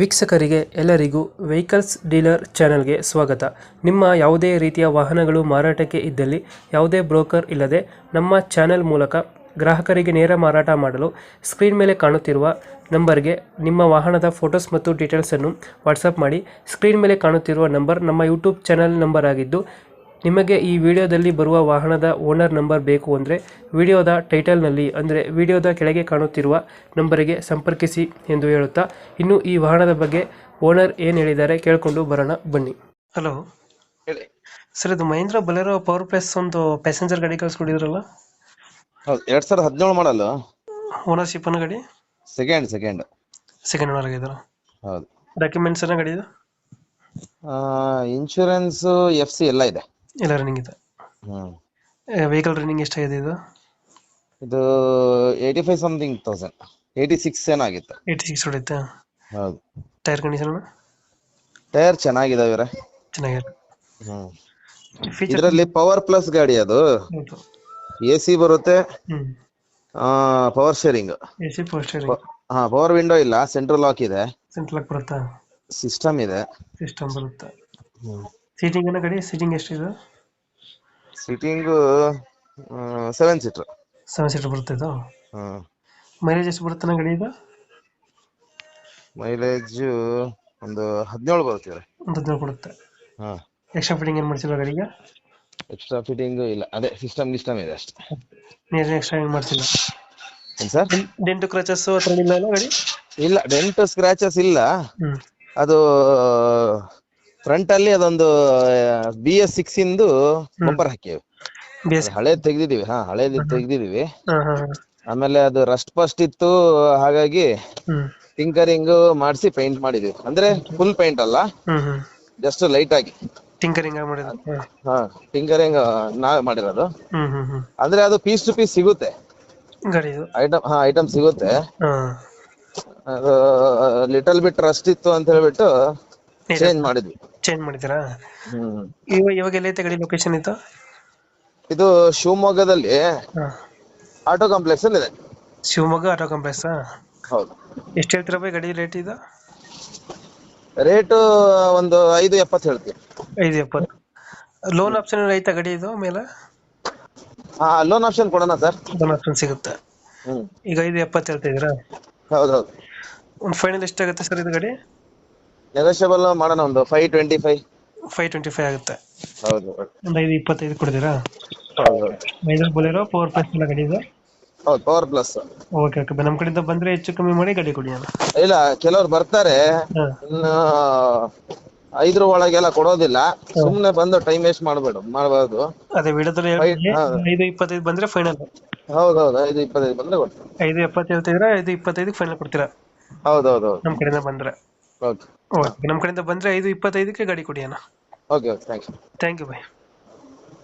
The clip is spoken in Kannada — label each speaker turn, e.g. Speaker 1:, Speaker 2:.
Speaker 1: ವೀಕ್ಷಕರಿಗೆ ಎಲ್ಲರಿಗೂ ವೆಹಿಕಲ್ಸ್ ಡೀಲರ್ ಚಾನೆಲ್ಗೆ ಸ್ವಾಗತ. ನಿಮ್ಮ ಯಾವುದೇ ರೀತಿಯ ವಾಹನಗಳು ಮಾರಾಟಕ್ಕೆ ಇದ್ದಲ್ಲಿ ಯಾವುದೇ ಬ್ರೋಕರ್ ಇಲ್ಲದೆ ನಮ್ಮ ಚಾನೆಲ್ ಮೂಲಕ ಗ್ರಾಹಕರಿಗೆ ನೇರ ಮಾರಾಟ ಮಾಡಲು ಸ್ಕ್ರೀನ್ ಮೇಲೆ ಕಾಣುತ್ತಿರುವ ನಂಬರ್ಗೆ ನಿಮ್ಮ ವಾಹನದ ಫೋಟೋಸ್ ಮತ್ತು ಡೀಟೇಲ್ಸನ್ನು ವಾಟ್ಸಪ್ ಮಾಡಿ. ಸ್ಕ್ರೀನ್ ಮೇಲೆ ಕಾಣುತ್ತಿರುವ ನಂಬರ್ ನಮ್ಮ ಯೂಟ್ಯೂಬ್ ಚಾನೆಲ್ ನಂಬರ್ ಆಗಿದ್ದು, ನಿಮಗೆ ಈ ವಿಡಿಯೋದಲ್ಲಿ ಬರುವ ವಾಹನದ ಓನರ್ ನಂಬರ್ ಬೇಕು ಅಂದರೆ ವಿಡಿಯೋದ ಟೈಟಲ್ನಲ್ಲಿ ಅಂದರೆ ವಿಡಿಯೋದ ಕೆಳಗೆ ಕಾಣುತ್ತಿರುವ ನಂಬರಿಗೆ ಸಂಪರ್ಕಿಸಿ ಎಂದು ಹೇಳುತ್ತಾ, ಇನ್ನು ಈ ವಾಹನದ ಬಗ್ಗೆ ಓನರ್ ಏನು ಹೇಳಿದ್ದಾರೆ ಕೇಳಿಕೊಂಡು ಬರೋಣ ಬನ್ನಿ. ಹಲೋ
Speaker 2: ಹೇಳಿ.
Speaker 1: ಸರ್, ಇದು ಮಹೇಂದ್ರ ಬಲೆರೋ ಪವರ್ ಪ್ಲಸ್ ಒಂದು ಪ್ಯಾಸೆಂಜರ್ ಗಾಡಿ ಕಳಿಸ್ಕೊಡಿದ್ರಲ್ಲ,
Speaker 2: ಹೌದು 2017 ಮಾಡಲ್,
Speaker 1: ಓನರ್ಶಿಪ್ ಅನ್ನೋ ಗಾಡಿ
Speaker 2: ಸೆಕೆಂಡ್
Speaker 1: ಸೆಕೆಂಡ್ ಓನರ್ ಆಗಿದ್ದಾರೆ.
Speaker 2: ಹೌದು.
Speaker 1: ಡಾಕ್ಯುಮೆಂಟ್ಸ್ ಎಲ್ಲ ಗಾಡಿ
Speaker 2: ಇನ್ಶೂರೆನ್ಸ್ FC ಎಲ್ಲ ಇದೆ.
Speaker 1: ಎಲ್ಲ ರನ್ನಿಂಗ್ ಇದೆ. ವೆಹಿಕಲ್ ರನ್ನಿಂಗ್ ಎಷ್ಟಾಗಿದೆ ಇದು?
Speaker 2: ಇದು 85 something thousand, 86 ಏನಾಗಿತ್ತು.
Speaker 1: 86 ಹೊಡೆಯುತ್ತೆ.
Speaker 2: ಹೌದು.
Speaker 1: ಟೈರ್ ಕಂಡೀಷನ್
Speaker 2: ಟೈರ್ ಚೆನ್ನಾಗಿದಾವೆ.
Speaker 1: ಚೆನ್ನಾಗಿದೆ.
Speaker 2: ಇದರಲ್ಲಿ ಪವರ್ ಪ್ಲಸ್ ಗಾಡಿ, ಅದು
Speaker 1: ಹೌದು.
Speaker 2: AC ಬರುತ್ತೆ, power sharing,
Speaker 1: AC power steering,
Speaker 2: power window ಇಲ್ಲ, ಸೆಂಟ್ರಲ್ ಲಾಕ್ ಇದೆ,
Speaker 1: ಸೆಂಟ್ರಲ್ ಲಾಕ್ ಬರುತ್ತಾ,
Speaker 2: ಸಿಸ್ಟಮ್ ಇದೆ,
Speaker 1: ಸಿಸ್ಟಮ್ ಬರುತ್ತೆ. ಸೀಟಿಂಗ್ ಏನೋ ಗಾಡಿ ಸೀಟಿಂಗ್ ಎಷ್ಟಿದೆ?
Speaker 2: ಸಿಟ್ಟಿಂಗ್ 7 ಸೀಟರ್,
Speaker 1: 7 ಸೀಟರ್ ಬರುತ್ತೆ ಇದು. ಮೈಲೇಜ್ ಎಷ್ಟು ಬರುತ್ತೆ ಗಾಡಿ ಇದು?
Speaker 2: ಮೈಲೇಜ್ ಒಂದು 17 ಬರುತ್ತೆ.
Speaker 1: ಒಂದು 15 ಕೊಡುತ್ತೆ. ಎಕ್ಸ್ಟ್ರಾ ಫಿಟ್ಟಿಂಗ್ ಏನು ಮಾಡ್ಸಿಲ್ಲ ಗಾಡಿಗೆ?
Speaker 2: ಎಕ್ಸ್ಟ್ರಾ ಫಿಟ್ಟಿಂಗ್ ಇಲ್ಲ, ಅದೇ ಸಿಸ್ಟಮ್ ಇದೆ ಅಷ್ಟೇ.
Speaker 1: ನೀರು ಎಕ್ಸ್ಟ್ರಾ ಏನು ಮಾಡ್ಸಿಲ್ಲ
Speaker 2: ಸರ್?
Speaker 1: ಡೆಂಟು ಕ್ರಚಸ್ ಹತ್ರ ಇಲ್ಲ ಅಲ್ಲ ಗಾಡಿ?
Speaker 2: ಇಲ್ಲ, ಡೆಂಟ್ ಸ್ಕ್ರಾಚಸ್ ಇಲ್ಲ. ಅದು ಫ್ರಂಟ್ ಅಲ್ಲಿ ಅದೊಂದು BS6 ಇಂದು ಬಂಪರ್ ಹಾಕಿವಿ, ಹಳೇದ್ ತೆಗ್ದಿದೀವಿ. ಹಳೇದ್ ತೆಗ್ದಿದೀವಿ. ಆಮೇಲೆ ಅದು ರಸ್ಟ್ ಫಸ್ಟ್ ಇತ್ತು, ಹಾಗಾಗಿ ಟಿಂಕರಿಂಗ್ ಮಾಡಿಸಿ ಪೇಂಟ್ ಮಾಡಿದೀವಿ. ಅಂದ್ರೆ ಫುಲ್ ಪೇಂಟ್ ಅಲ್ಲ, ಜಸ್ಟ್ ಲೈಟ್ ಆಗಿ
Speaker 1: ಟಿಂಕರಿಂಗ್
Speaker 2: ಟಿಂಕರಿಂಗ್ ನಾವೇ ಮಾಡಿರೋದು. ಅಂದ್ರೆ ಅದು ಪೀಸ್ ಟು ಪೀಸ್ ಸಿಗುತ್ತೆ, ಐಟಮ್ ಸಿಗುತ್ತೆ. ಅದು ಲಿಟಲ್ ಬಿಟ್ ರಸ್ಟ್ ಇತ್ತು ಅಂತ ಹೇಳ್ಬಿಟ್ಟು ಚೇಂಜ್
Speaker 1: ಮಾಡಿದ್ದೀರಾ? ಇವಾಗ ಎಲ್ಲೈತೆ ಗಾಡಿ ಲೊಕೇಶನ್ ಇತ್ತು?
Speaker 2: ಇದು ಶಿವಮೊಗ್ಗದಲ್ಲಿ ಆಟೋ ಕಾಂಪ್ಲೆಕ್ಸ್ ಅಲ್ಲಿ ಇದೆ.
Speaker 1: Shivamogga auto complex.
Speaker 2: ಹೌದು.
Speaker 1: ಎಷ್ಟು ಹೇಳ್ತೀರಾ ಬೈ ಗಾಡಿ ರೇಟ್ ಇದು?
Speaker 2: ರೇಟು ಒಂದು 570 ಹೇಳ್ತೀವಿ.
Speaker 1: 570. ಲೋನ್ ಆಪ್ಷನ್ ಐತಾ ಗಾಡಿ ಇದು ಮೇಲೆ?
Speaker 2: ಲೋನ್ ಆಪ್ಷನ್ ಕೊಡೋಣ ಸರ್.
Speaker 1: ಲೋನ್ ಆಪ್ಷನ್ ಸಿಗುತ್ತೆ. ಈಗ 570 ಹೇಳ್ತಾ ಇದೀರಾ?
Speaker 2: ಹೌದೌದು.
Speaker 1: ಒಂದು ಫೈನಲ್ ಎಷ್ಟಾಗುತ್ತೆ ಸರ್ ಇದು ಗಾಡಿ?
Speaker 2: ನೆಗೋಷಿಯಬಲ್ ಮಾಡೋಣ, ಒಂದು 525
Speaker 1: ಆಗುತ್ತೆ.
Speaker 2: ಹೌದು.
Speaker 1: ಒಂದು 525 ಕೊಡ್ತೀರಾ?
Speaker 2: ಹೌದು.
Speaker 1: ಮೈಲೇಜ್ ಬೊಲೆರೋ ಪವರ್ ಪ್ಲಸ್ ಎಲ್ಲ ಗಾಡಿ ಇದೆ?
Speaker 2: ಹೌದು, ಪವರ್ ಪ್ಲಸ್.
Speaker 1: ಓಕೆ ನಮ್ಮ ಕಡೆಯಿಂದ ಬಂದ್ರೆ ಹೆಚ್ಚು ಕಮ್ಮಿ ಮಾಡಿ ಗಾಡಿ ಕೊಡಿ ಅಣ್ಣ.
Speaker 2: ಇಲ್ಲ, ಕೆಲವ್ರು ಬರ್ತಾರೆ, ಇನ್ನು 5 ಒಳಗೆಲ್ಲ ಕೊಡೋದಿಲ್ಲ. ಸುಮ್ನೆ ಬಂದು ಟೈಮ್ ವೇಸ್ಟ್ ಮಾಡಬಾರ್ದು.
Speaker 1: ಅದೇ ವಿಡಿಯೋದಲ್ಲಿ 525 ಬಂದ್ರೆ ಫೈನಲ್.
Speaker 2: ಹೌದೌದು, 525 ಬಂದ್ರೆ ಕೊಡ್ತೀವಿ.
Speaker 1: 570 ಹೇಳ್ತಿದ್ರೆ 525 ಫೈನಲ್ ಕೊಡ್ತೀರಾ?
Speaker 2: ಹೌದೌದು.
Speaker 1: ನಮ್ಮ ಕಡೆಯಿಂದ ಬಂದ್ರೆ
Speaker 2: ಓಕೆ.
Speaker 1: ನಮ್ಮ ಕಡೆಯಿಂದ ಬಂದ್ರೆ 525ಕ್ಕೆ ಗಾಡಿ ಕೊಡಿ ಅಣ್ಣ.
Speaker 2: Okay, thank you
Speaker 1: by.